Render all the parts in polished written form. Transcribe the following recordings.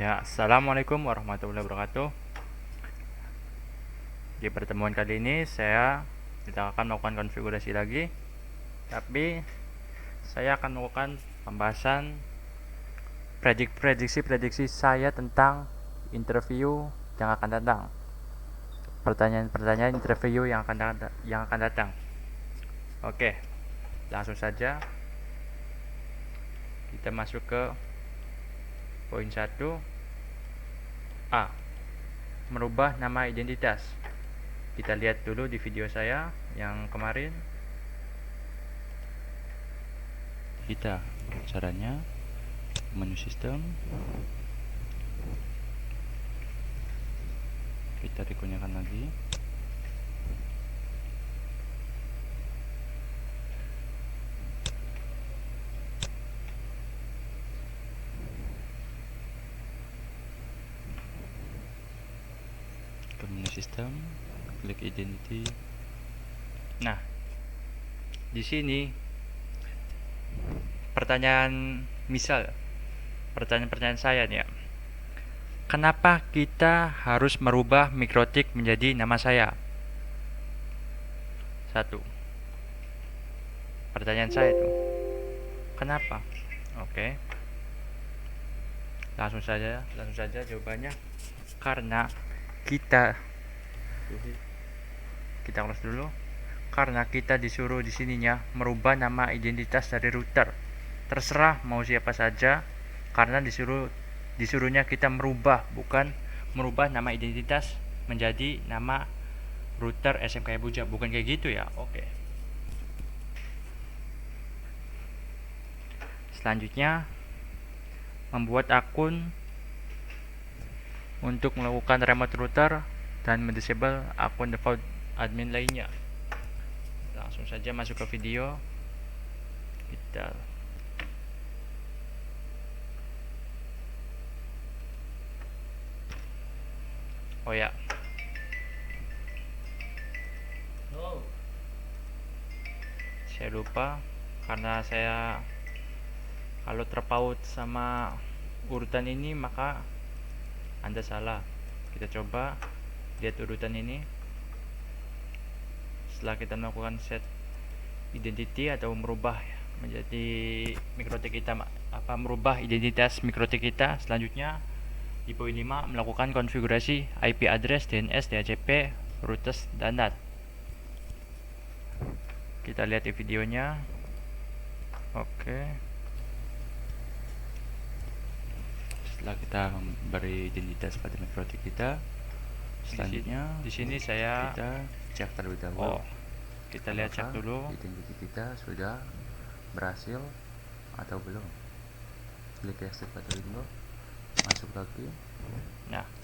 Ya, assalamualaikum warahmatullahi wabarakatuh. Di pertemuan kali ini kita akan melakukan konfigurasi lagi, tapi saya akan melakukan pembahasan prediksi saya tentang interview yang akan datang. Pertanyaan-pertanyaan interview yang akan datang. Oke, langsung saja kita masuk ke poin 1. A. Merubah nama identitas. Kita lihat dulu di video saya yang kemarin. Kita caranya menu sistem, kita rekunyakan lagi. Ke menu sistem, klik identity. Nah, di sini pertanyaan saya nih ya. Kenapa kita harus merubah Mikrotik menjadi nama saya? Satu. Pertanyaan saya itu. Kenapa? Oke. Langsung saja jawabannya. Karena kita close dulu. Karena kita disuruh di sininya merubah nama identitas dari router. Terserah mau siapa saja, karena disuruhnya kita merubah, bukan merubah nama identitas menjadi nama router SMK Buja, bukan kayak gitu ya. Oke. Selanjutnya, membuat akun untuk melakukan remote router dan mendisable akun default admin lainnya. Langsung saja masuk ke video. Oh ya, saya lupa, karena saya kalau terpaut sama urutan ini maka Anda salah. Kita coba lihat urutan ini. Setelah kita melakukan set identity atau merubah menjadi Mikrotik kita, merubah identitas Mikrotik kita, selanjutnya di poin 5 melakukan konfigurasi IP address, DNS, DHCP, routers, dan NAT. Kita lihat di videonya. Oke. Setelah kita beri identitas pada Mikrotik kita, selanjutnya di sini kita cek terlebih dahulu. Kita lihat, cek dulu identitas kita sudah berhasil atau belum. Klik exit pada window, masuk lagi,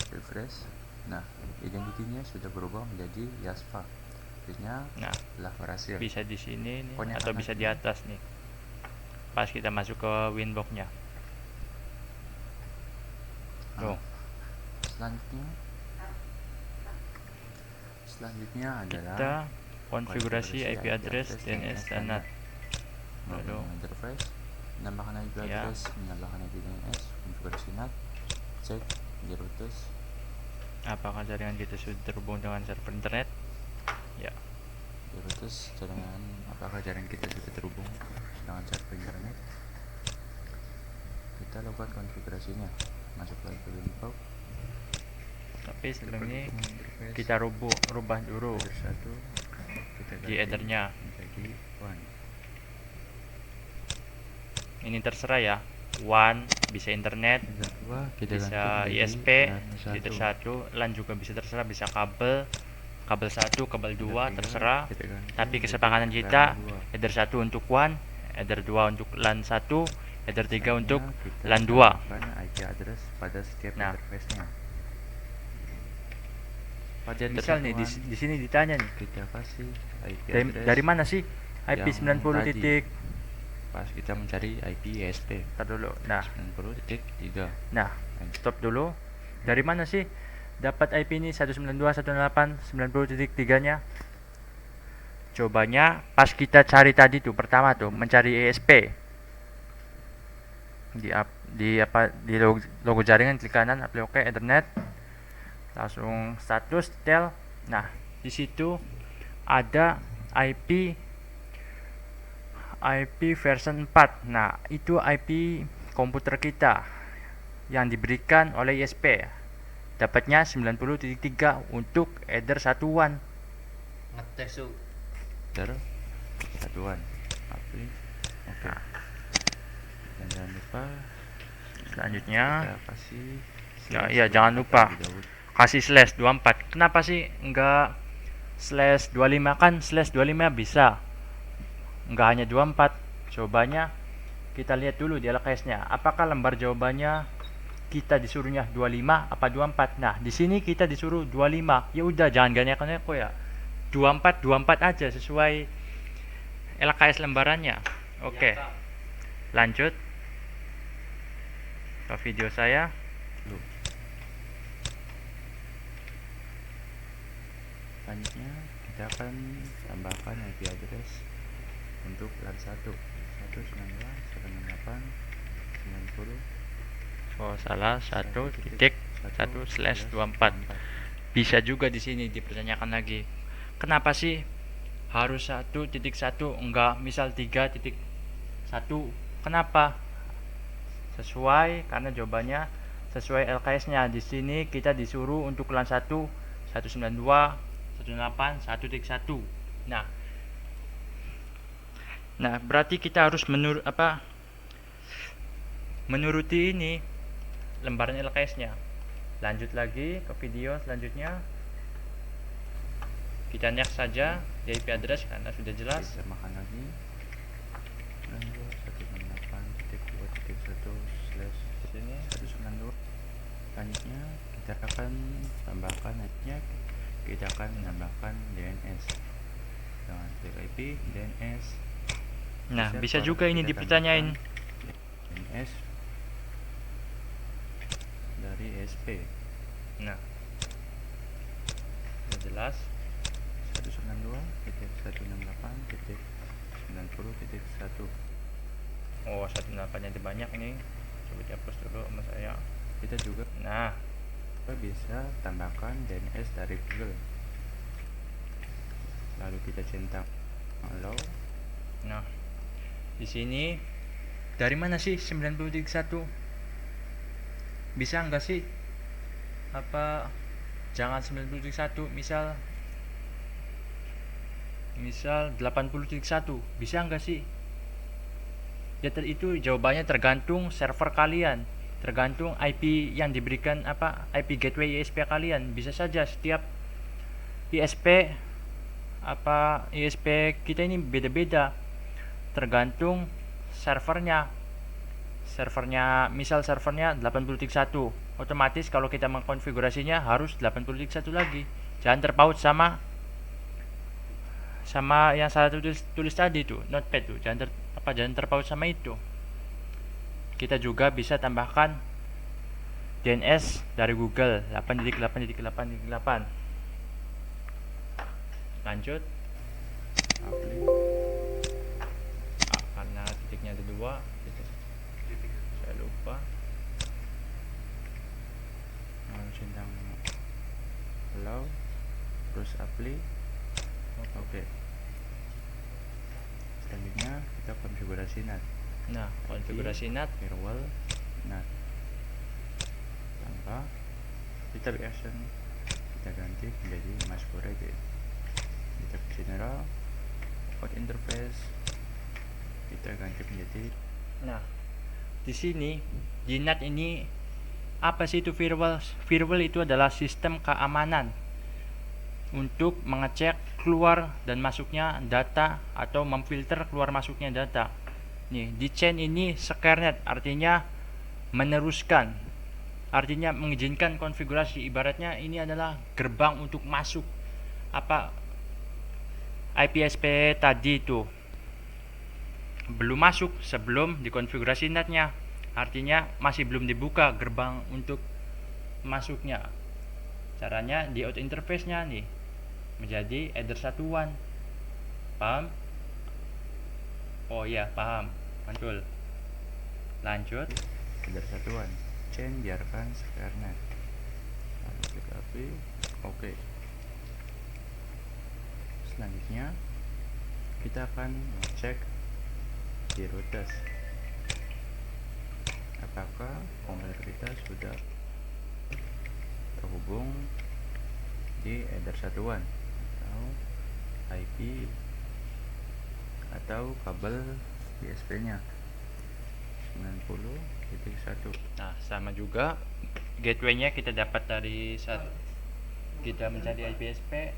refresh. Nah, identitinya sudah berubah menjadi Yasfa. Artinya telah berhasil. Bisa di sini nih, atau bisa di atas nih. Pas kita masuk ke winbox-nya. Selanjutnya adalah kita konfigurasi IP address, DNS, dan NAT. Lalu interface, menambahkan IP address, menambahkan IP DNS, konfigurasi NAT, cek di routers apakah jaringan kita sudah terhubung dengan server internet. Ya, di routers apakah jaringan kita sudah terhubung dengan server internet. Kita lakukan konfigurasinya, masuk lagi ke winbox. Tapi sebelumnya kita rubah dulu di headernya. Ini terserah ya, WAN bisa internet, bisa ISP, header 1, LAN juga bisa, terserah, bisa kabel 1, kabel 2, terserah. Tapi kesepakatan kita header 1 untuk WAN, header 2 untuk LAN 1, header 3 untuk LAN 2. IP address pada setiap interface-nya. Misal nih di sini ditanya nih, kita kasih IP address dari mana sih IP 90 titik. Pas kita mencari IP ISP, tar dulu. 90.3. Nah, stop dulu. Dari mana sih dapat IP ini 192.168.90.3 nya? Cobanya pas kita cari tadi tuh, pertama tuh mencari ISP. di logo jaringan klik kanan, apply OK, Ethernet, langsung status detail. Nah, di situ ada IP version 4. Nah, itu IP komputer kita yang diberikan oleh ISP. Dapatnya 90.3 untuk header satuan. Ngetes tuh. Header satuan. Oke. Dan jangan lupa selanjutnya kita kasih ya jangan lupa kasih /24. Kenapa sih enggak /25? Kan /25 bisa, enggak hanya 24. Jawabannya kita lihat dulu di LKS-nya. Apakah lembar jawabannya kita disuruhnya 25 apa 24? Nah, di sini kita disuruh 25. Ya udah, jangan ganyakan kok ya. 24 aja sesuai LKS lembarannya. Oke. Lanjut ke video saya. Selanjutnya kita akan tambahkan IP address untuk LAN 1 192.168.90. Oh, salah, 1.1/24. Bisa juga di sini dipertanyakan lagi. Kenapa sih harus 1.1 enggak misal 3.1? Kenapa? Karena jawabannya sesuai LKS-nya. Di sini kita disuruh untuk LAN 1 192.168.1.1. Nah, berarti kita harus menuruti ini lembaran LKS-nya. Lanjut lagi ke video selanjutnya. Kita next saja di IP address karena sudah jelas. Kita makan lagi. 192.1.1/192. Selanjutnya kita akan tambahkan menambahkan DNS dengan IP DNS. Nah, bisa juga ini dipertanyain DNS dari SP. Nah, sudah jelas. 192.168.90.1. Oh, 168 nya banyak ini. Coba dihapus dulu sama saya. Kita juga bisa tambahkan DNS dari Google. Lalu kita centang allow. Nah, di sini dari mana sih 90.1? Bisa enggak sih jangan 90.1, misal 80.1, bisa enggak sih? Ya, itu jawabannya tergantung server kalian, tergantung IP yang diberikan IP gateway ISP kalian. Bisa saja setiap ISP kita ini beda-beda, tergantung servernya. Misal servernya 80.1, otomatis kalau kita mengkonfigurasinya harus 80.1 lagi. Jangan terpaut sama yang saya tulis tadi tuh, notepad tuh. Jangan terpaut sama itu. Kita juga bisa tambahkan DNS dari Google 8.8.8.8. Lanjut. Karena titiknya ada 2, saya lupa. Centang allow, terus apply. Oke. Selanjutnya kita konfigurasi NAT. Nah, konfigurasi NAT firewall NAT tanpa kita action, kita ganti menjadi masquerade. Kita ke general port interface, kita ganti menjadi. Nah, di sini di NAT ini apa sih itu firewall? Firewall itu adalah sistem keamanan untuk mengecek keluar dan masuknya data atau memfilter keluar masuknya data. Nih, di chain ini SecureNet artinya meneruskan, artinya mengizinkan konfigurasi. Ibaratnya ini adalah gerbang untuk masuk IPSP tadi itu. Belum masuk sebelum dikonfigurasi NAT-nya. Artinya masih belum dibuka gerbang untuk masuknya. Caranya di out interface-nya nih menjadi header satuan. Paham? Oh iya, paham. Mantul. Lanjut, header satuan, chain biarkan square-net. Lalu klik AP, oke. Selanjutnya kita akan cek di root test apakah komputer kita sudah terhubung di header satuan atau IP atau kabel DSP nya 90.1. Nah, sama juga gateway nya kita dapat dari saat kita mencari IPSP.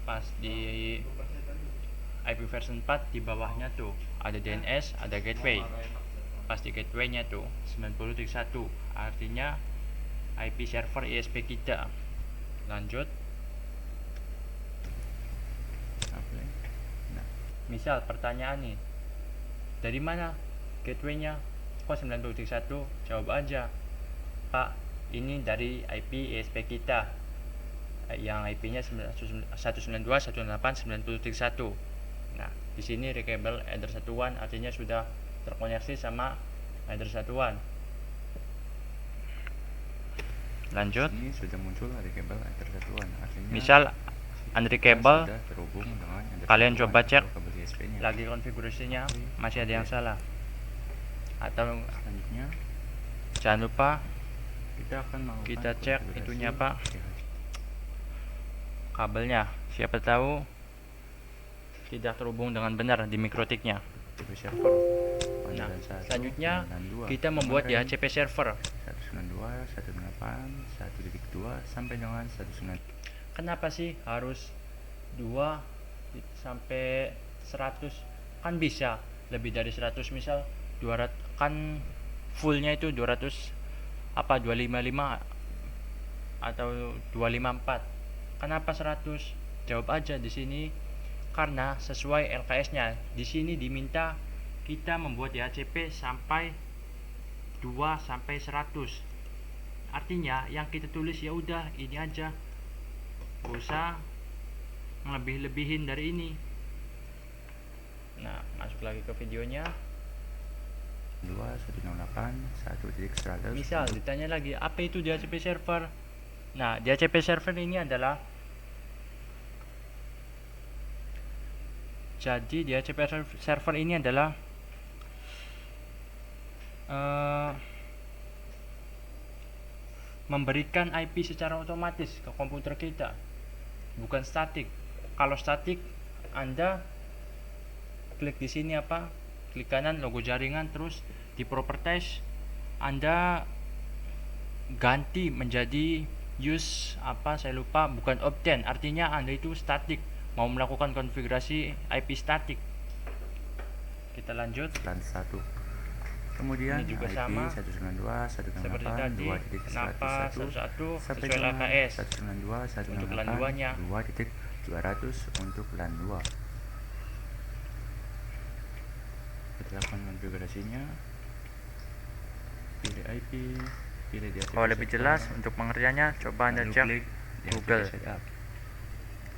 Pas di IP version 4 di bawahnya tuh ada DNS, ada gateway. Pas di gateway nya tuh 90.1, artinya IP server ISP kita. Lanjut. Nah, misal pertanyaan nih, dari mana gateway-nya? Kok 90.1? Jawab aja, Pak, ini dari IP ISP kita yang IP-nya 192.168.90.1. Nah, di sini reachable header satuan artinya sudah terkoneksi sama header satuan. Lanjut. Ini sudah muncul reachable header satuan artinya misal unreachable, kalian coba cek lagi konfigurasinya masih ada yang salah. Atau selanjutnya jangan lupa kita cek itunya Pak, kabelnya, siapa tahu tidak terhubung dengan benar di mikrotiknya. Nah, selanjutnya kita membuat DHCP server 192.168.1.2 sampai dengan 192. Kenapa sih harus 2 sampai 100? Kan bisa lebih dari 100, misal 200, kan fullnya itu 200 apa 255 atau 254. Kenapa 100? Jawab aja di sini, karena sesuai LKS-nya. Di sini diminta kita membuat DHCP sampai 2 sampai 100. Artinya yang kita tulis ya udah ini aja. Gak usah ngelebih-lebihin dari ini. Nah, masuk lagi ke videonya. 2.168.1.100. Misal ditanya lagi, apa itu DHCP server? Nah, DHCP server ini adalah, jadi DHCP server ini adalah memberikan IP secara otomatis ke komputer kita, bukan statik. Kalau statik, Anda klik di sini apa? Klik kanan logo jaringan, terus di properties Anda ganti menjadi use apa saya lupa, bukan obtain, artinya Anda itu statik, mau melakukan konfigurasi IP statik. Kita lanjut. Dan 1. Kemudian ini juga IP sama 192.168.2.101 sesuai LKS untuk LAN 2 nya 2.200 untuk LAN 2. Kita lakukan konfigurasinya, pilih IP, pilih DHCP. Kalau lebih jelas untuk pengertiannya coba Anda cek Google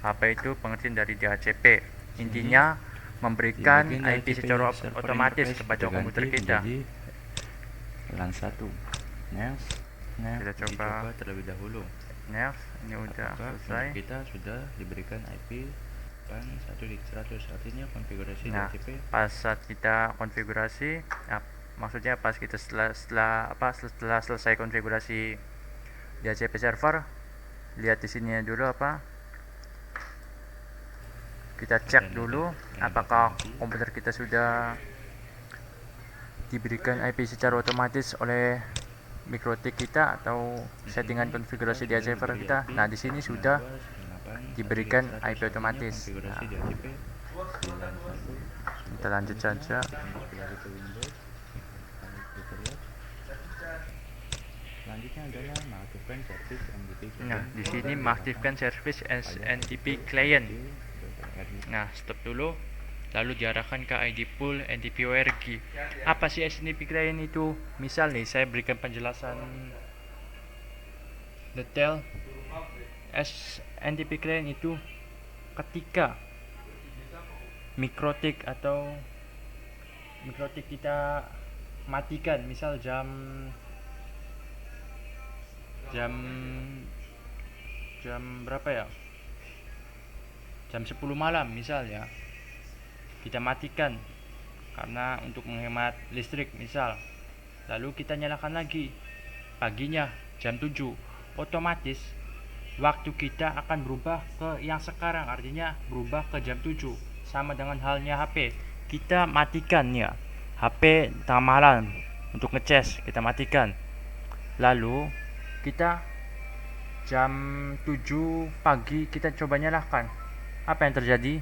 apa itu pengertian dari DHCP. Intinya memberikan IP secara otomatis kepada komputer kita. LAN 1. Next. Kita coba terlebih dahulu. Next, ini udah selesai. Kita sudah diberikan IP LAN 1.100, artinya konfigurasi DHCP. Pas saat kita konfigurasi, maksudnya pas kita setelah selesai konfigurasi DHCP server, lihat di sini dulu apa? Kita cek dulu apakah komputer kita sudah diberikan IP secara otomatis oleh mikrotik kita atau settingan konfigurasi DHCP server kita. Nah, di sini sudah diberikan IP otomatis. Nah, kita lanjut saja. Selanjutnya adalah mengaktifkan service NTP. Nah, di sini mengaktifkan service NTP client. Nah, stop dulu. Lalu diarahkan ke ID pool NTP ORG. Apa sih NTP client itu? Misal nih, saya berikan penjelasan detail. NTP client itu ketika mikrotik kita matikan, misal jam jam jam berapa ya, jam 10 malam misal ya, kita matikan karena untuk menghemat listrik misal, lalu kita nyalakan lagi paginya jam 7, otomatis waktu kita akan berubah ke yang sekarang, artinya berubah ke jam 7. Sama dengan halnya HP, kita matikan ya HP tengah malam untuk ngecas, kita matikan, lalu kita jam 7 pagi kita coba nyalakan, apa yang terjadi?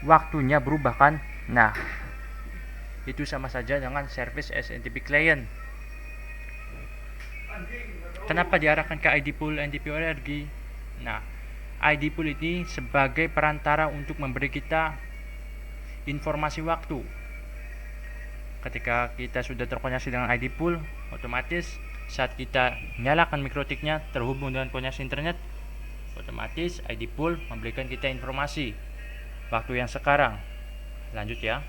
Waktunya berubah kan? Nah, itu sama saja dengan service SMTP client. Kenapa diarahkan ke ID pool NTP ORG? Nah, ID pool ini sebagai perantara untuk memberi kita informasi waktu. Ketika kita sudah terkoneksi dengan ID pool, otomatis saat kita nyalakan mikrotiknya terhubung dengan koneksi internet, otomatis ID pool memberikan kita informasi waktu yang sekarang. Lanjut ya.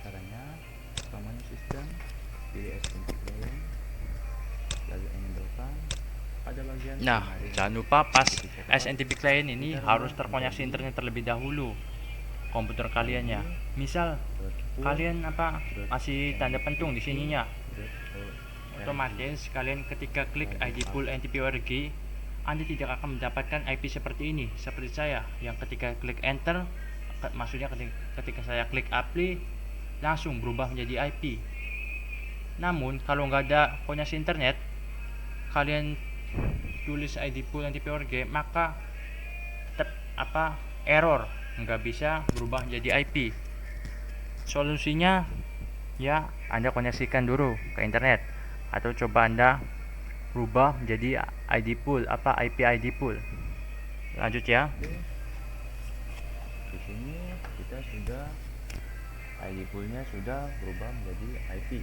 Caranya, pertama sistem, pilih SMTP client, lalu enablekan pada bagian. Nah, jangan lupa pas SMTP client ini harus terkoneksi internet terlebih dahulu komputer kalian ya. Misal kalian masih tanda pentung di sininya, otomatis kalian ketika klik ID pool NTP ORG, Anda tidak akan mendapatkan IP seperti ini, seperti saya yang ketika klik enter, maksudnya ketika saya klik apply langsung berubah menjadi IP. Namun kalau nggak ada koneksi internet, kalian tulis ID pool NTP ORG, maka tetap error, nggak bisa berubah menjadi IP. Solusinya ya Anda koneksikan dulu ke internet, atau coba Anda rubah menjadi ID pool IP ID pool. Lanjut ya. Di sini kita sudah ID poolnya sudah berubah menjadi IP.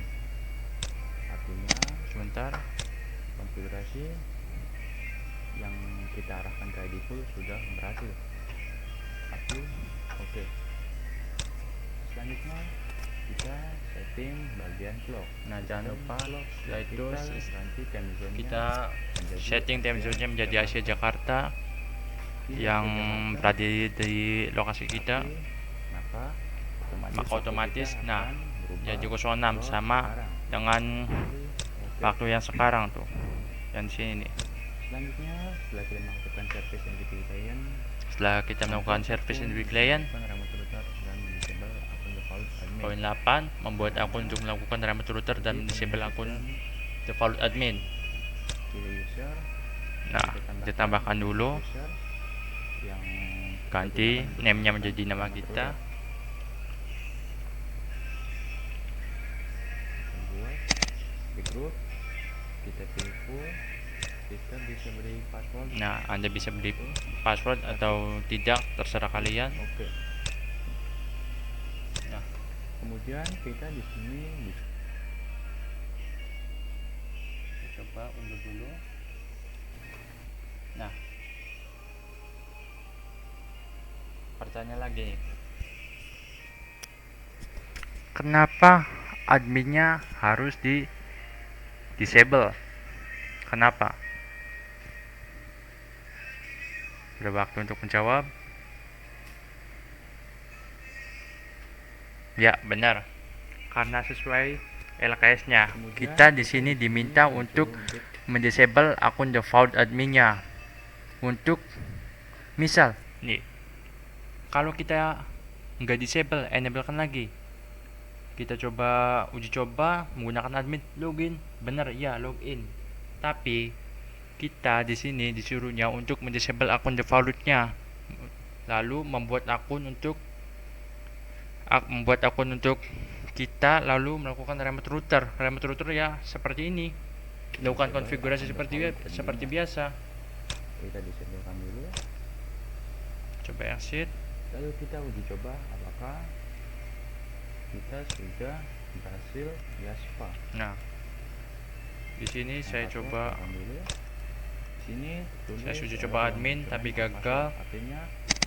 Artinya sebentar, konfigurasi yang kita arahkan ke ID pool sudah berhasil. Oke. Selanjutnya kita setting bagian clock. Nah, jangan lupa setelah itu kita setting time zone-nya menjadi Asia Jakarta yang berada di lokasi kita, maka otomatis jadi 06 sama dengan waktu yang sekarang tuh, yang di sini nih. Selanjutnya setelah kita melakukan service NTP client, poin 8, membuat akun untuk melakukan remote router dan disable akun default admin. Nah, kita tambahkan dulu, ganti name-nya menjadi nama kita. Kita pilih full, kita bisa beri password. Nah, Anda bisa beri password atau tidak, terserah kalian. Oke. Nah, kemudian kita di sini bisa coba unduh dulu. Nah, pertanyaan lagi, kenapa adminnya harus di disable? Kenapa? Sudah waktu untuk menjawab. Ya, benar. Karena sesuai LKS-nya, kita di sini diminta untuk mendisable akun default adminnya. Untuk misal nih, kalau kita nggak disable, enablekan lagi. Kita coba uji coba menggunakan admin login, benar ya login. Tapi kita di sini disuruhnya untuk mendisable akun defaultnya, lalu membuat akun untuk kita, lalu melakukan remote router. Remote router ya seperti ini, lakukan konfigurasi seperti biasa. Kita disablekan dulu, coba exit, lalu kita uji coba apakah kita sudah berhasil Yaspa. Nah, Di sini saya coba saya sudah coba admin tapi gagal.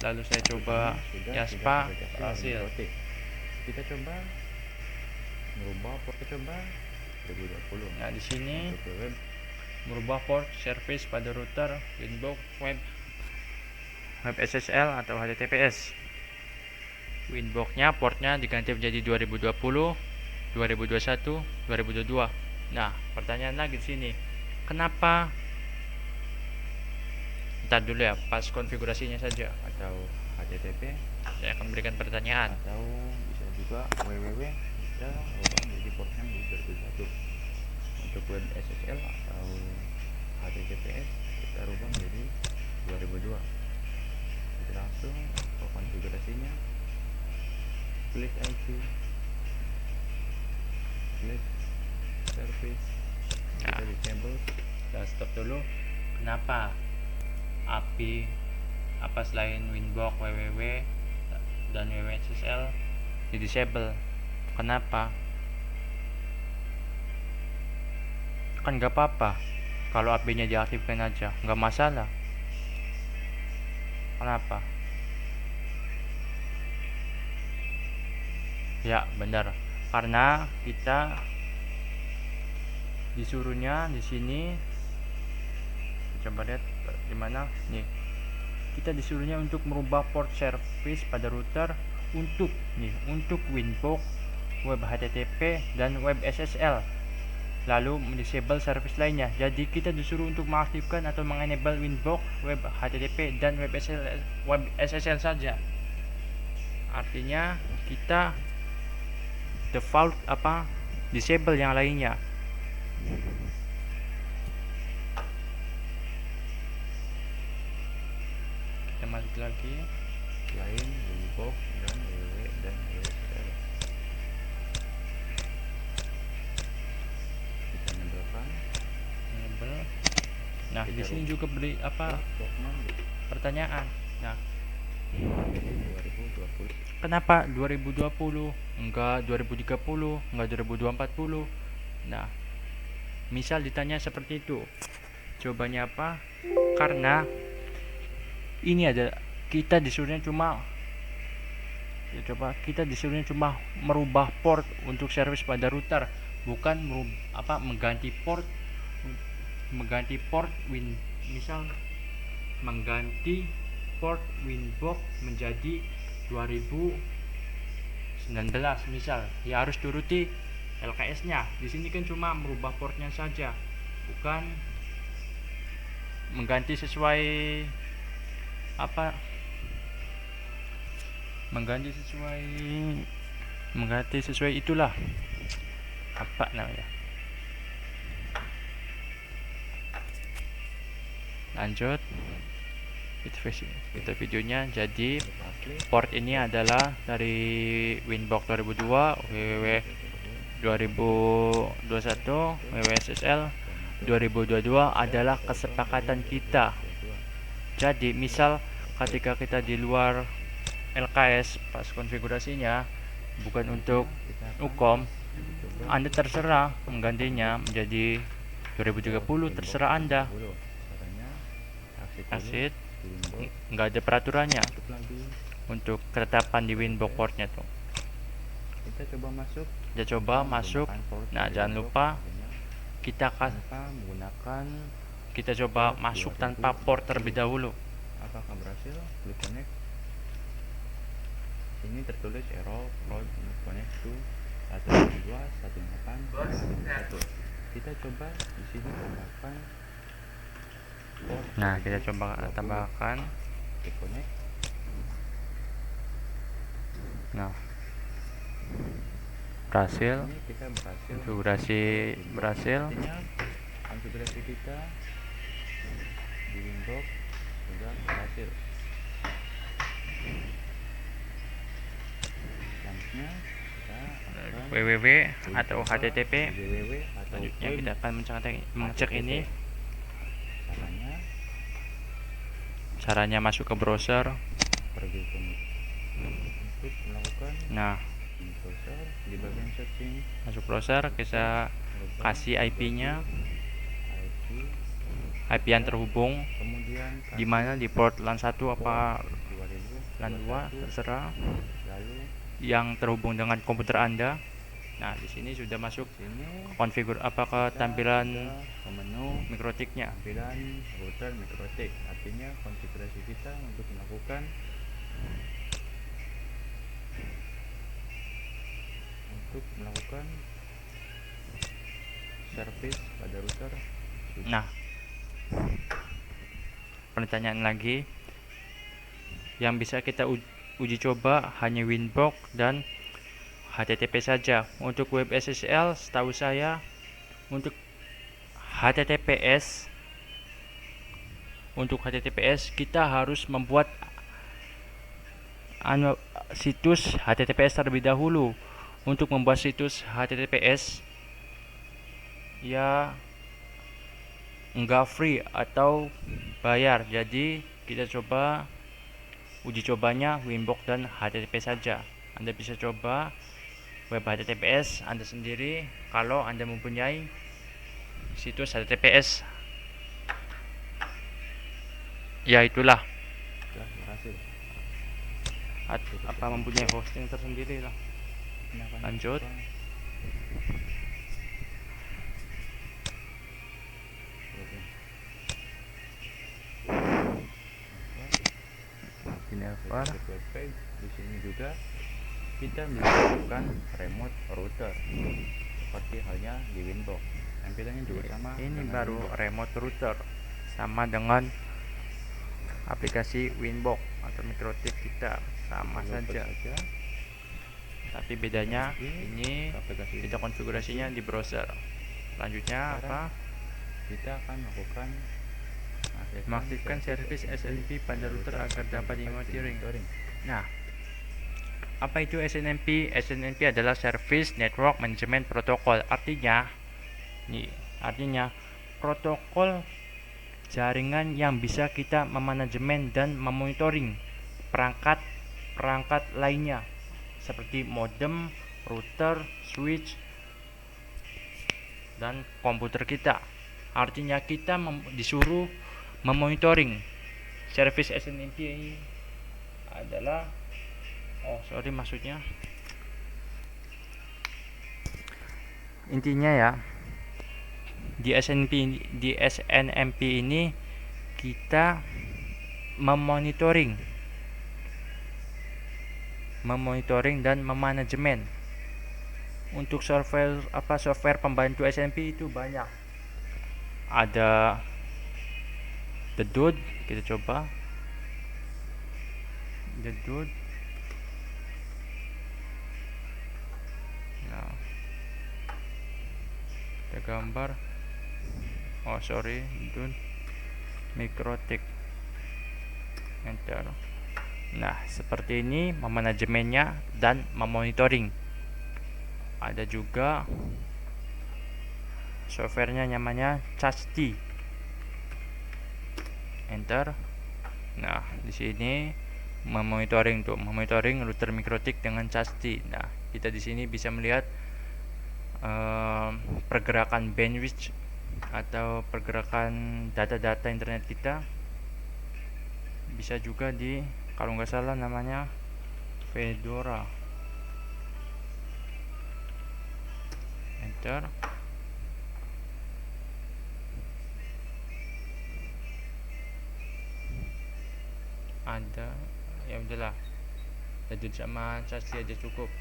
Lalu saya coba Yaspa, berhasil. Kita coba merubah port, coba 2020. Nah, di sini merubah port service pada router Winbox web SSL atau HTTPS. Winbox-nya portnya diganti menjadi 2020, 2021, 2022. Nah, pertanyaan lagi di sini. Kenapa? Ntar dulu ya, pas konfigurasinya saja. Atau HTTP, Saya akan berikan pertanyaan. atau bisa juga www, kita ubah menjadi portnya menjadi 2021. Untuk web SSL atau HTTPS kita rubah menjadi 2002. Kita langsung ke konfigurasinya, klik IP, klik service, kita Nah. disable. Dan stop dulu. Kenapa API apa selain Winbox www dan www.ssl di disable? Kenapa? Kan nggak apa-apa kalau API-nya diaktifkan aja, nggak masalah. Kenapa? Ya benar, karena kita disuruhnya di sini. Coba lihat di mana nih, kita disuruhnya untuk merubah port service pada router untuk Winbox web HTTP dan web SSL, lalu disable service lainnya. Jadi kita disuruh untuk mengaktifkan atau mengenable Winbox web HTTP dan web SSL saja. Artinya kita default disable yang lainnya. Kita masuk lagi, Lain Winbox dan www dan www. Kita menambahkan enable. Nah, di sini juga beri portnya pertanyaan. Nah, menjadi 2020. kenapa 2020 enggak 2030, enggak 2040? Nah, misal ditanya seperti itu, jawabannya apa? Karena ini adalah kita disuruhnya cuma merubah port untuk service pada router, bukan mengganti port misal mengganti port Winbox menjadi 2019 misal. Ya harus turuti LKS-nya. Di sini kan cuma merubah portnya saja, bukan mengganti sesuai mengganti sesuai itulah apa namanya. Lanjut kita videonya. Jadi port ini adalah dari Winbox 2002 www 2021 www.ssl 2022 adalah kesepakatan kita. Jadi misal ketika kita di luar LKS pas konfigurasinya bukan untuk UCOM, Anda terserah menggantinya menjadi 2030, terserah Anda. Exit, nggak ada peraturannya untuk ketetapan di Winbox portnya tuh. Kita coba masuk. Nah, jangan lupa kita coba masuk tanpa port terlebih dahulu. Apakah berhasil? Klik connect. Ini tertulis error road not connect to 192.168.1. Kita coba di sini tambahkan port. Nah, kita coba tambahkan. Klik connect. Nah, berhasil. Ini kita berhasil. Konfigurasi berhasil. Artinya konfigurasi kita di Winbox sudah berhasil. Selanjutnya kita akan www atau HTTP. www atau Selanjutnya kita akan mengecek ini. Caranya masuk ke browser. Pergi ke untuk melakukan Nah, browser di bagian searching, masuk browser, kita kasih IP-nya IP yang terhubung, kemudian di mana di port LAN 1 apa 2000, LAN 2 terserah lalu yang terhubung dengan komputer Anda. Nah, di sini sudah masuk sini konfigur apa ke tampilan ke menu mikrotiknya. tampilan router mikrotik, artinya konfigurasi kita untuk melakukan service pada router. Nah, pertanyaan lagi, yang bisa kita uji coba hanya Winbox dan HTTP saja. Untuk web SSL setahu saya untuk HTTPS kita harus membuat situs HTTPS terlebih dahulu. Untuk membuat situs HTTPS ya enggak free atau bayar. Jadi kita coba uji cobanya Winbox dan HTTP saja. Anda bisa coba web HTTPS Anda sendiri kalau Anda mempunyai situs HTTPS. Ya itulah. Sudah berhasil. Apa mempunyai hosting tersendiri lah. Lanjut. Di sini juga kita melakukan remote router seperti halnya di Winbox. Tampilannya juga sama. Ini baru remote router, sama dengan aplikasi Winbox atau mikrotik kita, sama saja. Tapi bedanya ini kita konfigurasinya di browser. Selanjutnya apa? Kita akan mengaktifkan service SNMP pada router agar dapat dimonitoring. Nah, apa itu SNMP? SNMP adalah Service Network Management Protocol. Artinya protokol jaringan yang bisa kita memanajemen dan memonitoring perangkat lainnya seperti modem, router, switch, dan komputer kita. Artinya kita disuruh memonitoring. Service SNMP adalah maksudnya intinya ya, di SNMP ini kita memonitoring dan memanajemen. Untuk software pembantu SNMP itu banyak. Ada The Dude, kita coba The Dude. Nah, ada gambar. Dude mikrotik. Enter. Nah, seperti ini memanajemennya dan memonitoring. Ada juga softwarenya namanya Chasti. Enter. Nah, di sini memonitoring router mikrotik dengan Chasti. Nah, kita di sini bisa melihat pergerakan bandwidth atau pergerakan data-data internet kita. Bisa juga kalau nggak salah namanya Fedora. Enter. Ada, ya udahlah, Dudut sama Chasti aja cukup.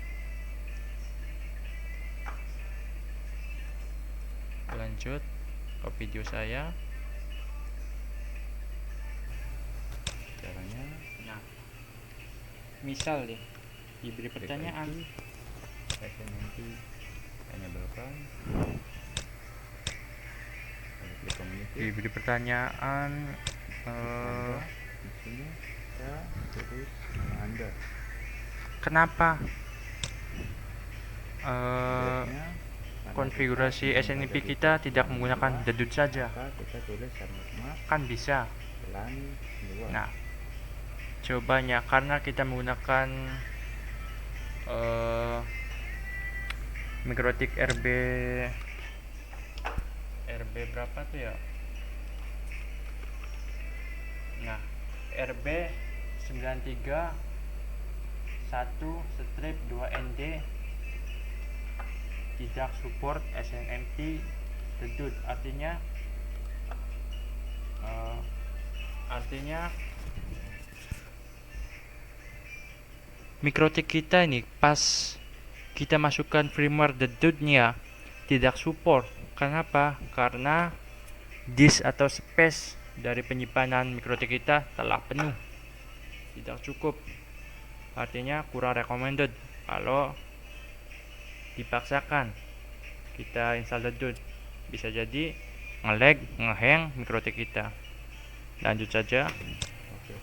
Lanjut ke video saya. Caranya, nah, misal diberi pertanyaan, SNMP enablekan, diberi pertanyaan, di sini kita tulis nama Anda. Kenapa konfigurasi SNMP kita tidak menggunakan Dedut saja? Kita tulis Kan bisa. LAN 2. Nah, cobanya karena kita menggunakan mikrotik RB berapa tuh ya? RB931-2ND tidak support SNMP Dedut. Artinya mikrotik kita ini pas kita masukkan firmware Dedutnya tidak support. Kenapa? Karena disk atau space dari penyimpanan mikrotik kita telah penuh, tidak cukup. Artinya kurang recommended kalau dipaksakan kita install Dedut. Bisa jadi nge-lag, nge-hang mikrotik kita. Lanjut saja. Oke.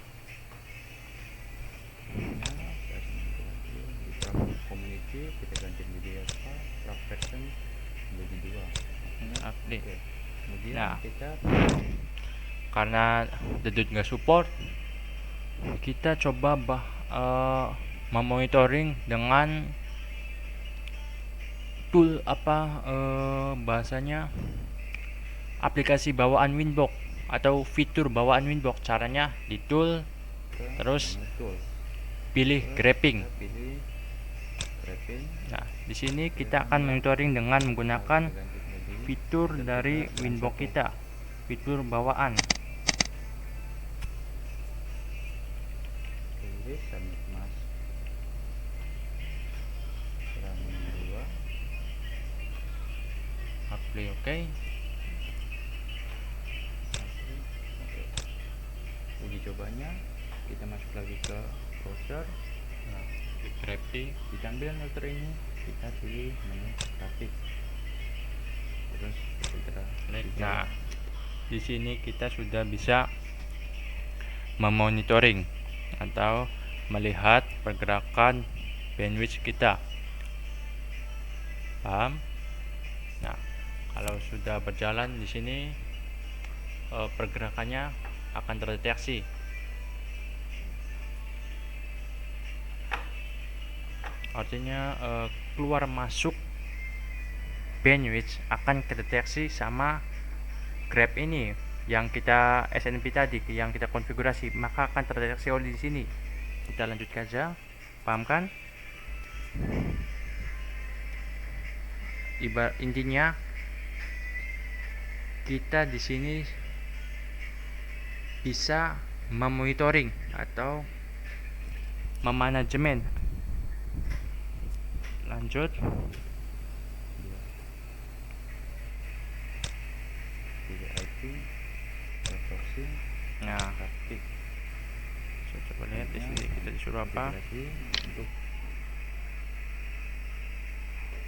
Di community kita ganti jadi apa? Protection menjadi 2. Update. Oke. Kemudian Nah, kita karena Dedut nggak support, kita coba memonitoring dengan tool bahasanya aplikasi bawaan Winbox atau fitur bawaan Winbox. Caranya di tool, terus pilih graphing. Nah, di sini kita akan monitoring dengan menggunakan fitur dari Winbox kita, fitur bawaan. pilih submit mas kurang 2. Apply OK. Uji cobanya kita masuk lagi ke browser. Nah, di grafik Di tampilan filter ini kita pilih menu grafik, terus filter. Nah, di sini kita sudah bisa memonitoring atau melihat pergerakan bandwidth kita. Paham? Nah, kalau sudah berjalan di sini pergerakannya akan terdeteksi. Artinya keluar masuk bandwidth akan terdeteksi sama grab ini yang kita SNP tadi, yang kita konfigurasi, maka akan terdeteksi oleh di sini. Kita lanjut saja. Paham kan? Intinya kita di sini bisa memonitoring atau memanajemen. Lanjut. Pilih IP, proxy, Nah, grafik. saya coba lihat di sini kita disuruh apa? Untuk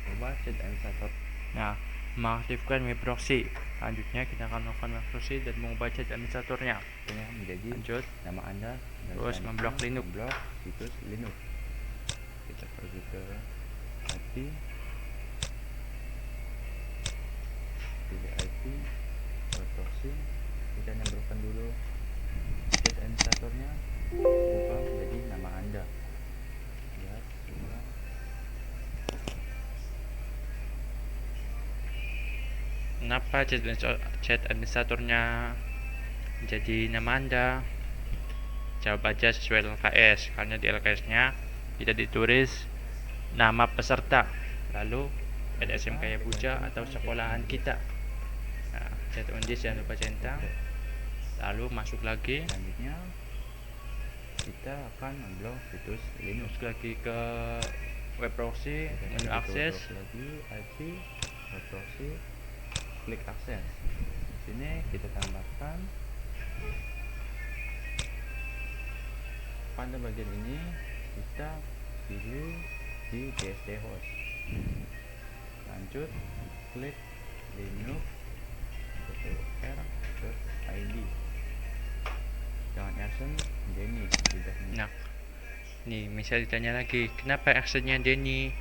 coba set administrator. Nah, mengaktifkan web proxy. Selanjutnya kita akan melakukan web proxy dan mengubah chat administratornya. Menjadi Lanjut. nama Anda dan Terus selanjutnya memblok Linux. memblok situs Linux. Kita pergi ke IP, pilih IP, proxy, kita nyambungkan dulu chat administratornya, ubah menjadi nama Anda. Lihat semua. Kenapa chat administratornya jadi nama Anda? Jawab aja sesuai LKS, karena di LKS-nya tidak ditulis nama peserta, lalu LSM Kaya Puja atau sekolahan kita. Nah, chat undis jangan lupa centang, lalu masuk lagi. Selanjutnya kita akan memblok situs Linux. Masuk lagi ke web proxy, menu akses. Lagi IP, web proxy, klik akses. Di sini kita tambahkan pada bagian ini kita pilih di DST host. Lanjut klik linux.id. Jangan action Denny tidak. Nah, nih misal ditanya lagi, kenapa actionnya Denny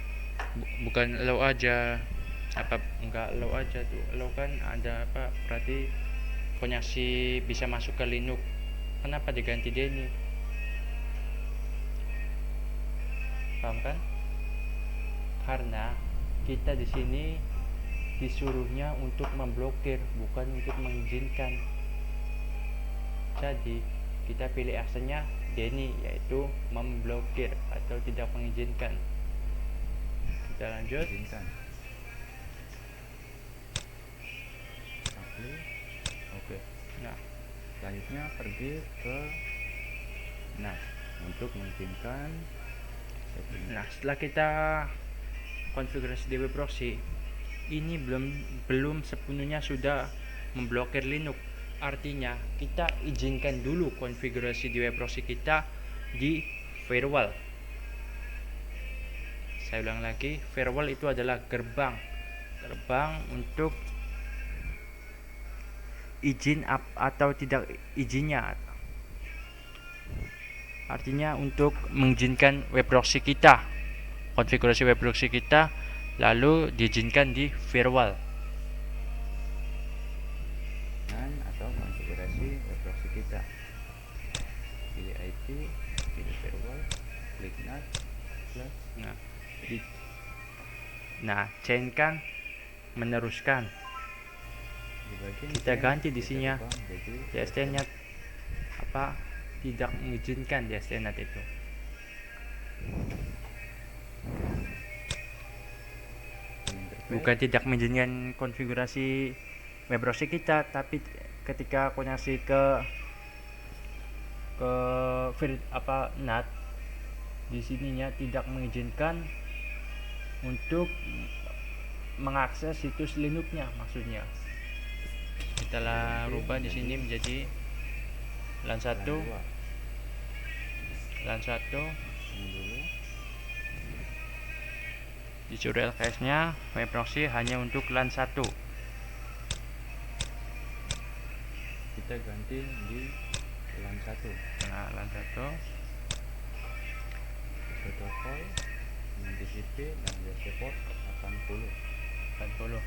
bukan allow aja? Apa enggak allow aja tuh? Allow kan ada apa? Berarti koneksi bisa masuk ke Linux. Kenapa diganti Denny? Paham kan? Karena kita di sini disuruhnya untuk memblokir, bukan untuk mengizinkan. Jadi kita pilih actionnya Denny, yaitu memblokir atau tidak mengizinkan. Kita lanjut. Izinkan. Oke. Nah, Selanjutnya pergi ke NAS untuk mengizinkan setting. Nah, setelah kita konfigurasi DB proxy, ini belum sepenuhnya sudah memblokir Linux. Artinya, kita izinkan dulu konfigurasi DB proxy kita di firewall. Saya ulang lagi, firewall itu adalah gerbang untuk izin atau tidak izinnya. Artinya untuk mengizinkan web proxy kita, konfigurasi web proxy kita, lalu diizinkan di firewall. Atau konfigurasi web proxy kita, pilih IP, pilih firewall, klik NAT plus. Chainkan, meneruskan. Kita ganti di sini DST-nya tidak mengizinkan DST-nya itu. Bukan tidak mengizinkan konfigurasi web browser kita, tapi ketika koneksi ke NAT di sininya tidak mengizinkan untuk mengakses situs Linux-nya, maksudnya. Kita rubah di sini menjadi LAN 1. Disuruh LKS-nya web proxy hanya untuk LAN 1. Kita ganti di LAN 1. Nah, LAN 1. Protokol TCP dan DHCP port 80.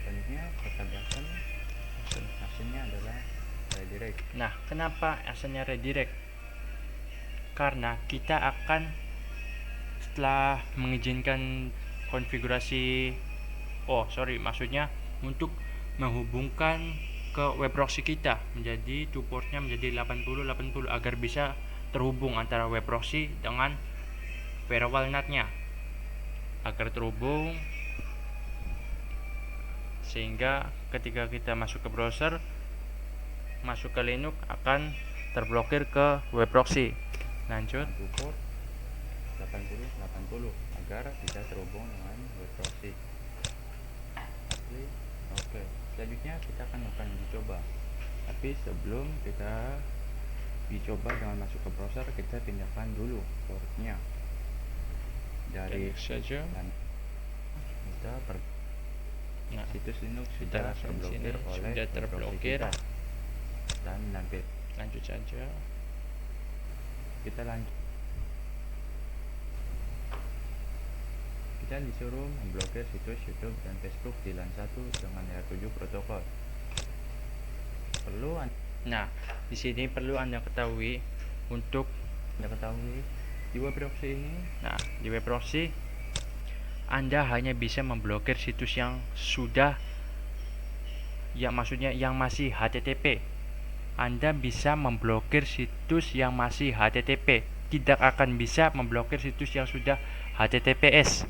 Selanjutnya tetap actionnya adalah redirect. Nah, kenapa actionnya redirect? Karena kita akan setelah mengizinkan konfigurasi maksudnya untuk menghubungkan ke web proxy kita menjadi portnya menjadi 80 agar bisa terhubung antara web proxy dengan firewall NAT-nya, agar terhubung sehingga ketika kita masuk ke browser, masuk ke Linux akan terblokir ke web proxy. Lanjut. Port 80 agar bisa terhubung dengan web proxy. Oke. Selanjutnya kita akan melakukan uji coba. Tapi sebelum kita uji coba dengan masuk ke browser, kita pindahkan dulu portnya dari saja. Kita situs Linux sudah terblokir dan lanjut saja. Kita lanjut. Kita disuruh memblokir situs YouTube dan Facebook di LAN 1 dengan layer 7 protokol. Di sini perlu Anda ketahui di web proxy ini. Di web proxy Anda hanya bisa memblokir situs yang masih HTTP. Anda bisa memblokir situs yang masih HTTP, tidak akan bisa memblokir situs yang sudah HTTPS.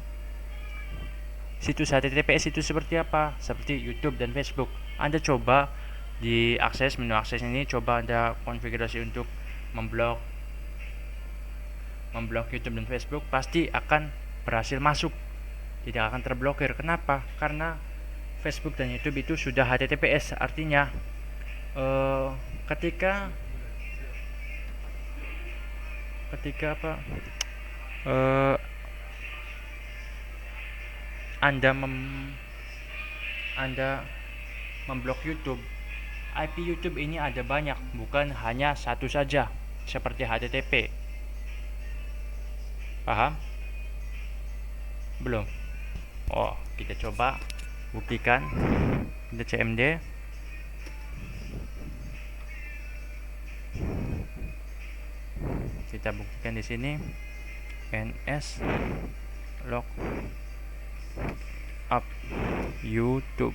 Situs HTTPS itu seperti apa? Seperti YouTube dan Facebook. Anda coba di menu akses ini, coba Anda konfigurasi untuk memblok YouTube dan Facebook, pasti akan berhasil masuk, tidak akan terblokir. Kenapa? Karena Facebook dan YouTube itu sudah HTTPS, artinya ketika Anda memblok YouTube, IP YouTube ini ada banyak, bukan hanya satu saja seperti HTTP. Paham? Belum? Kita coba buktikan. Kita CMD. Kita buktikan di sini. NS log up YouTube.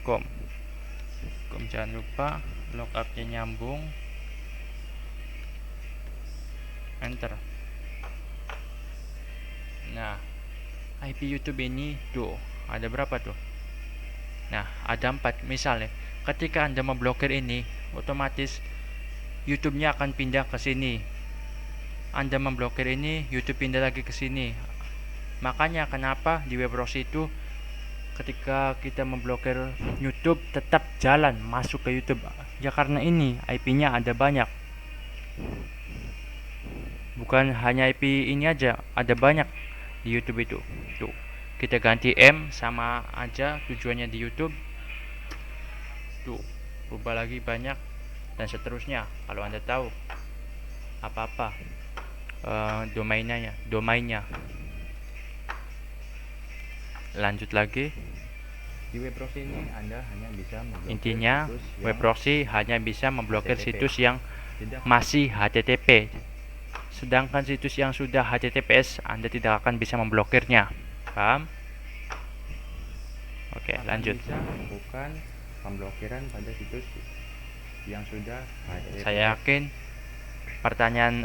com. Jangan lupa lookupnya nyambung, enter. Nah, IP YouTube ini tuh ada berapa tuh? Nah, ada 4. Misalnya ketika Anda memblokir ini, otomatis YouTube-nya akan pindah ke sini. Anda memblokir ini, YouTube pindah lagi ke sini. Makanya kenapa di web proxy itu ketika kita memblokir YouTube tetap jalan masuk ke YouTube, ya karena ini IP-nya ada banyak. Bukan hanya IP ini aja, ada banyak di YouTube itu. Tuh, kita ganti M sama aja tujuannya di YouTube. Tuh, berubah lagi banyak dan seterusnya. Kalau Anda tahu apa-apa domainnya. Lanjut lagi. Di web proxy ini Anda hanya bisa memblokir Intinya web proxy hanya bisa memblokir HTTP. situs yang masih HTTP. Sedangkan situs yang sudah HTTPS Anda tidak akan bisa memblokirnya. Paham? Oke, lanjut. Bisa bukan pemblokiran pada situs yang sudah HTTPS. Saya yakin pertanyaan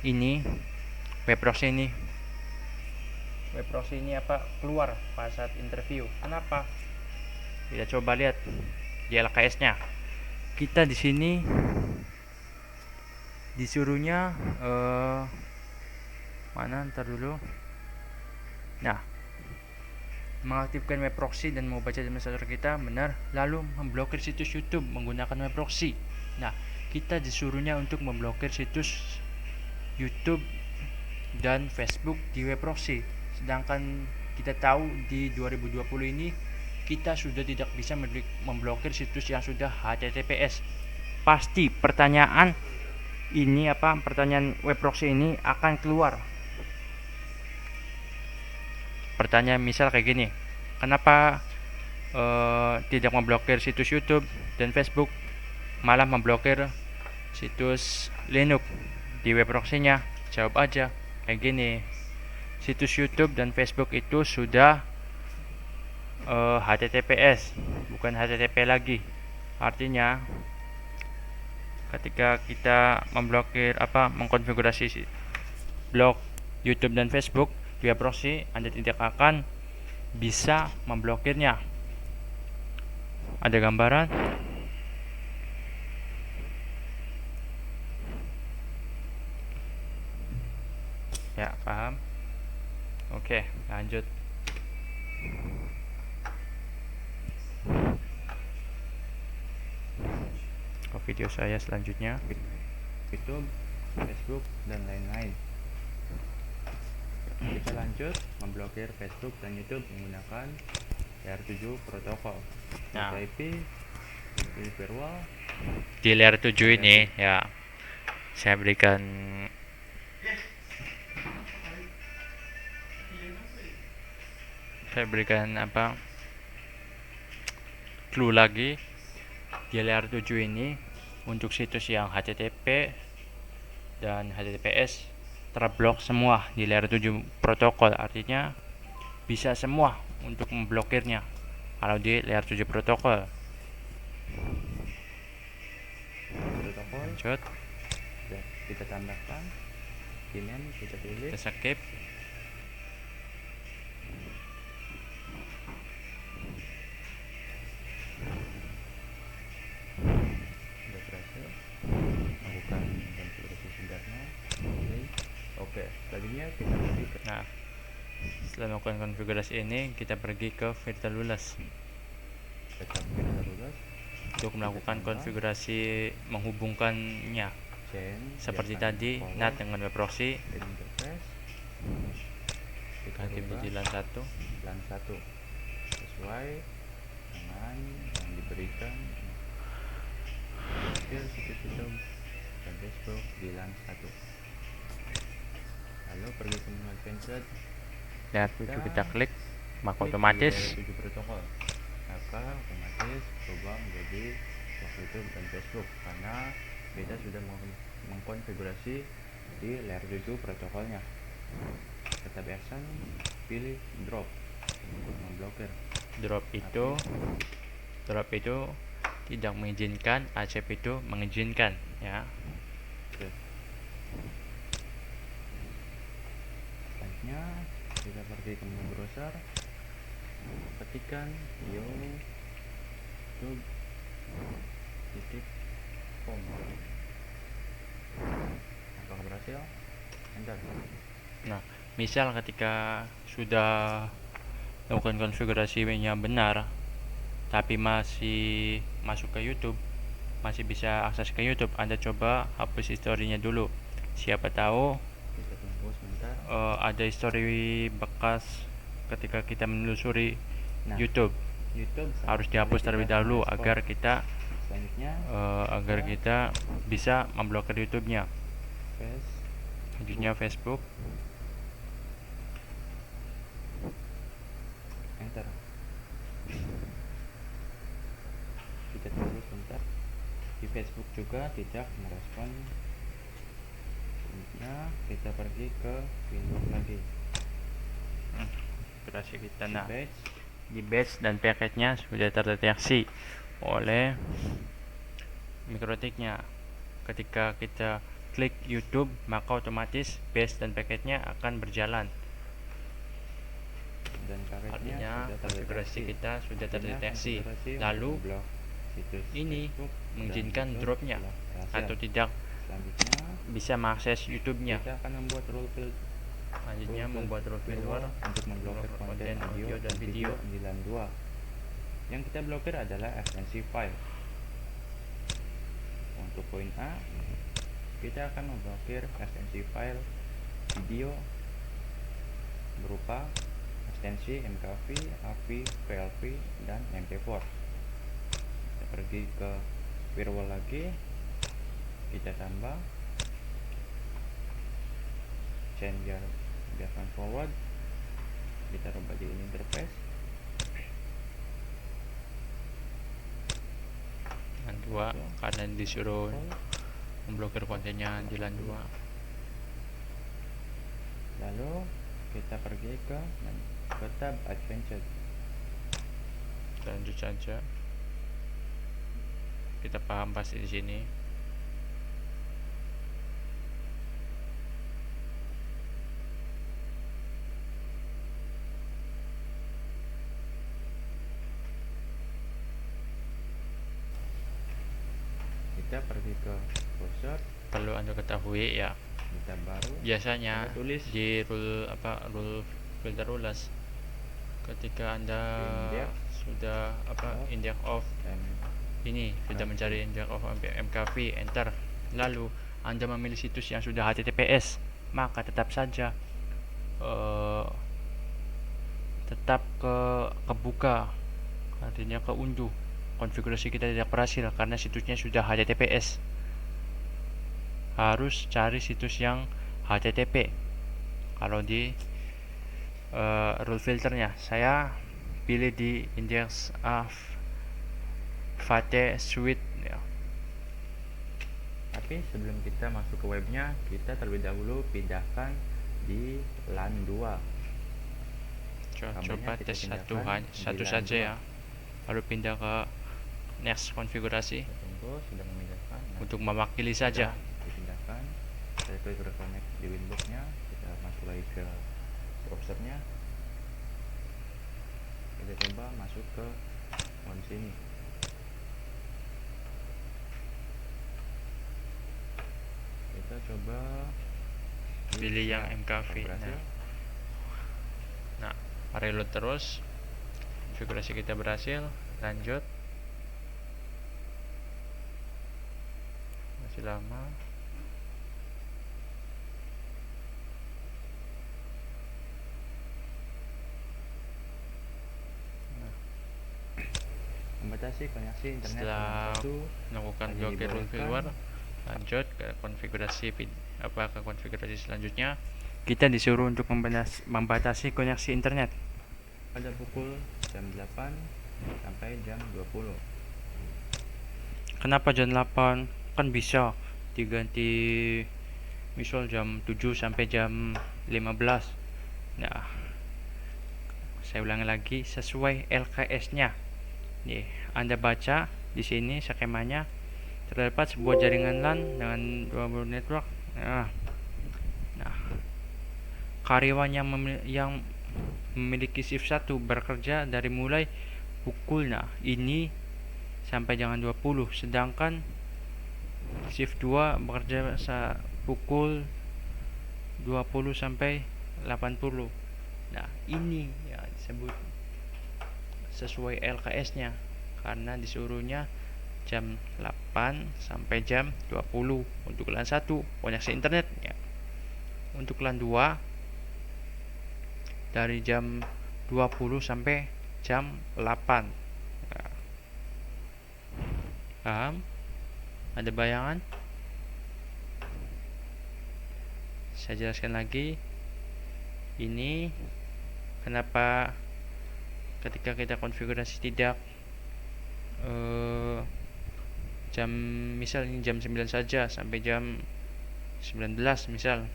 ini web proxy ini keluar pada saat interview. Kenapa? Kita coba lihat di LKS-nya. Kita di sini disuruhnya mana? Ntar dulu. Nah, mengaktifkan web proxy dan mau baca administrator kita, benar. Lalu memblokir situs YouTube menggunakan web proxy. Nah, kita disuruhnya untuk memblokir situs YouTube dan Facebook di web proxy. Sedangkan kita tahu di 2020 ini kita sudah tidak bisa memblokir situs yang sudah HTTPS. Pasti pertanyaan web proxy ini akan keluar. Pertanyaan misal kayak gini, kenapa tidak memblokir situs YouTube dan Facebook, malah memblokir situs Linux di web proxy-nya? Jawab aja kayak gini, situs YouTube dan Facebook itu sudah HTTPS, bukan HTTP lagi. Artinya ketika kita mengkonfigurasi blok YouTube dan Facebook via proxy, Anda tidak akan bisa memblokirnya. Ada gambaran? Ya, paham? Oke, lanjut. Ke video saya selanjutnya. YouTube, Facebook, dan lain-lain. Kita lanjut memblokir Facebook dan YouTube menggunakan layer 7 protokol. Nah, IP firewall. Di layer 7 ini ya saya berikan clue lagi. Di layer 7 ini untuk situs yang HTTP dan HTTPS terblok semua di layer 7 protokol. Artinya bisa semua untuk memblokirnya kalau di layer 7 protokol. Lanjut, kita tambahkan kinen, kita pilih, kita skip. sudah berhasil lakukan konfigurasi singkatnya. Oke, selanjutnya kita pergi ke setelah melakukan konfigurasi ini, kita pergi ke VirtualOS untuk melakukan konfigurasi menghubungkannya seperti tadi NAT dengan web proxy. Ganti menjadi LAN 1 sesuai dengan yang diberikan situs YouTube dan Facebook di LAN 1. Lalu pergi ke menu advanced, layer 7 kita klik, maka otomatis protokol, maka otomatis berubah menjadi YouTube dan Facebook karena kita sudah mengkonfigurasi di layer 7 protokolnya. Tetap action, pilih drop, untuk memblokir. Drop itu tidak mengizinkan, accept itu mengizinkan ya. Oke. Selanjutnya kita pergi ke menu browser, ketikkan youtube.com. Apakah berhasil? Enter. Nah, misal ketika sudah lakukan konfigurasinya benar tapi masih masuk ke YouTube, masih bisa akses ke YouTube, Anda coba hapus historinya dulu. Siapa tahu Kita tunggu sebentar. ada history bekas ketika kita menelusuri YouTube. Harus dihapus terlebih dahulu agar kita bisa memblokir YouTube-nya. Selanjutnya Facebook. Enter. Kita tunggu sebentar. Di Facebook juga tidak merespon. Selanjutnya kita pergi ke Windows lagi. Konfigurasi kita di batch dan paketnya sudah terdeteksi oleh MikroTik-nya. Ketika kita klik YouTube, maka otomatis batch dan paketnya akan berjalan. Dan artinya konfigurasi kita sudah terdeteksi. Lalu ini mengizinkan dropnya atau tidak bisa mengakses YouTube-nya. Kita akan membuat rule filter. Selanjutnya membuat rule filter untuk memblokir konten audio dan video 92. Yang kita blokir adalah ekstensi file. Untuk poin A, kita akan memblokir ekstensi file video berupa ekstensi MKV, AV, VLV, dan MP4. Kita pergi ke firewall lagi, kita tambah change biarkan forward, kita rubah di interface LAN 2 karena disuruh memblokir kontennya di LAN 2. Lalu kita pergi ke tab advanced. Lanjut saja. Kita paham pasti di sini. Kita pergi ke browser. Perlu Anda ketahui ya, Kita baru biasanya tulis di rule filter rules, ketika Anda sudah index of ini sudah mencari index of MKV, enter, lalu Anda memilih situs yang sudah HTTPS, maka tetap saja tetap kebuka, artinya keunduh. Konfigurasi kita tidak berhasil karena situsnya sudah HTTPS. Harus cari situs yang HTTP. Kalau di rule filternya, saya pilih di index of Fate Suite ya. Tapi sebelum kita masuk ke webnya, kita terlebih dahulu pindahkan di LAN 2. Coba tes satu saja ya, lalu pindah ke next konfigurasi. Tunggu, sudah memindahkan. Untuk mewakili saja. Dipindahkan. Saya klik reconnect di Windows-nya. Kita masuk lagi ke browser-nya. Kita coba masuk ke sini. Kita coba pilih yang MKV. Nah, reload terus. Konfigurasi kita berhasil. Lanjut. Masih lama. Membatasi koneksi internet. Setelah melakukan blokir rule firmware, lanjut ke konfigurasi selanjutnya. Kita disuruh untuk membatasi koneksi internet pada pukul jam 8 sampai jam 20. Kenapa jam 8? Kan bisa diganti misal jam 7 sampai jam 15. Nah, Saya ulangi lagi, sesuai LKS-nya. Nih, Anda baca di sini skemanya. Terdapat sebuah jaringan LAN dengan 20 network. Nah, karyawan yang memiliki shift 1 bekerja dari mulai pukul ini sampai jam 20, sedangkan shift 2 bekerja pukul 20 sampai 80. Nah, ini ya disebut sesuai LKS-nya karena disuruhnya jam 8 sampai jam 20 untuk LAN 1 koneksi internet ya. Untuk LAN 2 dari jam 20 sampai jam 8. Nah, paham? Ada bayangan? Saya jelaskan lagi. Ini kenapa ketika kita konfigurasi tidak jam, misal ini jam 9 saja sampai jam 19 misal,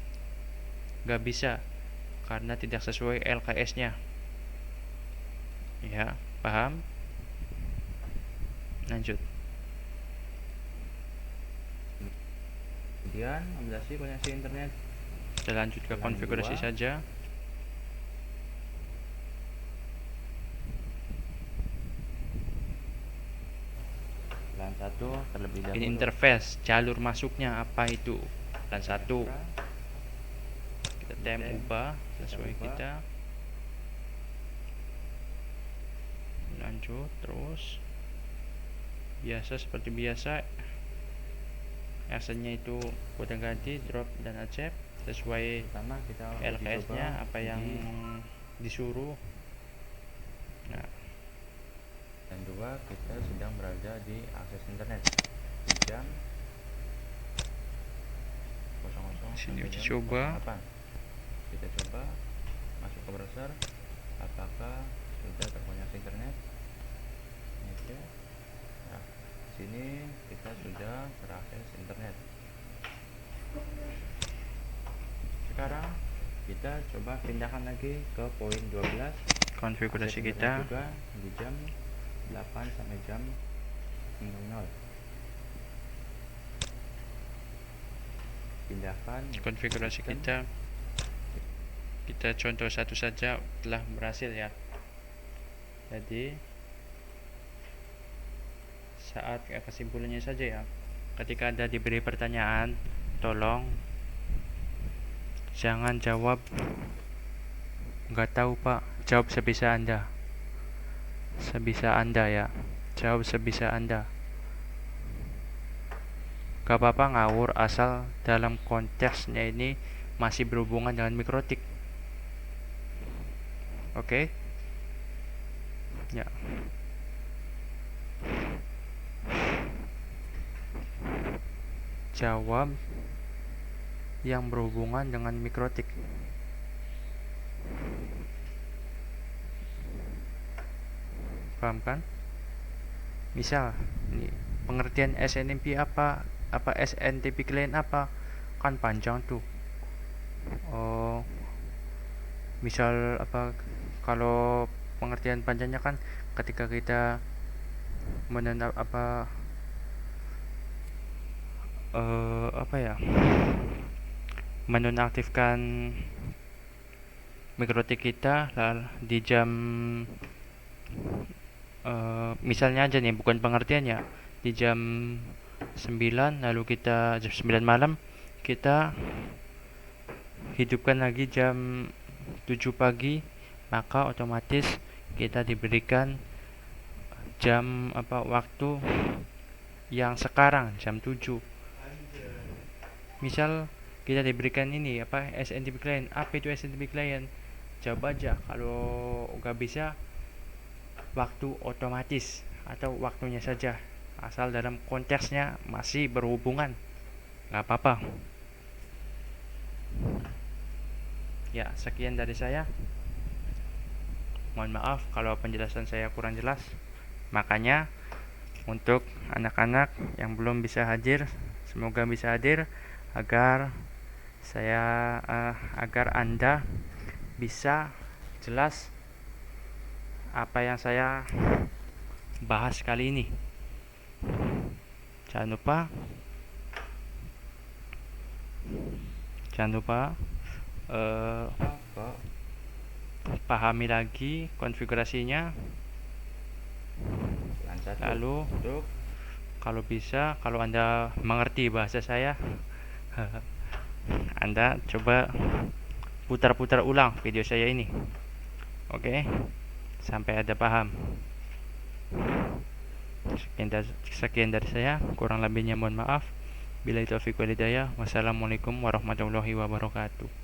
nggak bisa karena tidak sesuai LKS-nya ya. Paham? Lanjut. Kemudian membatasi koneksi internet. Kita lanjut ke konfigurasi saja. LAN 1 terlebih dahulu. Ini interface, jalur masuknya apa itu? LAN 1. Kita ubah sesuai kita. Lanjut terus. Biasa seperti biasa. Access-nya itu kode ganti, drop dan accept sesuai LKS-nya apa yang disuruh. Nah, dan 2 kita sedang berada di akses internet di jam 00 sini sampai uji jam coba. 08. Kita coba masuk ke browser apakah sudah terkoneksi internet. Oke. Nah, sini kita sudah terakses internet. Sekarang kita coba pindahkan lagi ke poin 12 konfigurasi kita juga di jam 8 sampai jam 00. Pindahkan konfigurasi sistem. kita contoh satu saja telah berhasil ya. Jadi saat kesimpulannya saja ya, ketika Anda diberi pertanyaan, tolong jangan jawab nggak tahu Pak, jawab sebisa Anda. Sebisa Anda ya, jawab sebisa Anda. Gak apa-apa ngawur asal dalam konteksnya ini masih berhubungan dengan mikrotik. Oke? Ya. Jawab yang berhubungan dengan mikrotik. Paham kan? Misal, ini pengertian SNMP apa SNTP client apa, kan panjang tuh. Oh, misal apa, kalau pengertian panjangnya kan ketika kita menonaktifkan mikrotik kita di jam misalnya aja nih, bukan pengertiannya, di jam 9 lalu kita jam 9 malam kita hidupkan lagi jam 7 pagi, maka otomatis kita diberikan jam waktu yang sekarang jam 7. Misal kita diberikan ini SNTP client. Apa itu SNTP client? Jawab aja. Kalau nggak bisa, waktu otomatis atau waktunya saja, asal dalam konteksnya masih berhubungan, nggak apa-apa ya. Sekian dari saya, mohon maaf kalau penjelasan saya kurang jelas. Makanya untuk anak-anak yang belum bisa hadir, semoga bisa hadir agar Anda bisa jelas apa yang saya bahas kali ini. Jangan lupa pahami lagi konfigurasinya, lalu kalau bisa, kalau Anda mengerti bahasa saya, Anda coba putar-putar ulang video saya ini. Oke, sampai Anda paham. Sekian dari saya, kurang lebihnya mohon maaf. Billahi taufiq wal hidayah. Wassalamualaikum warahmatullahi wabarakatuh.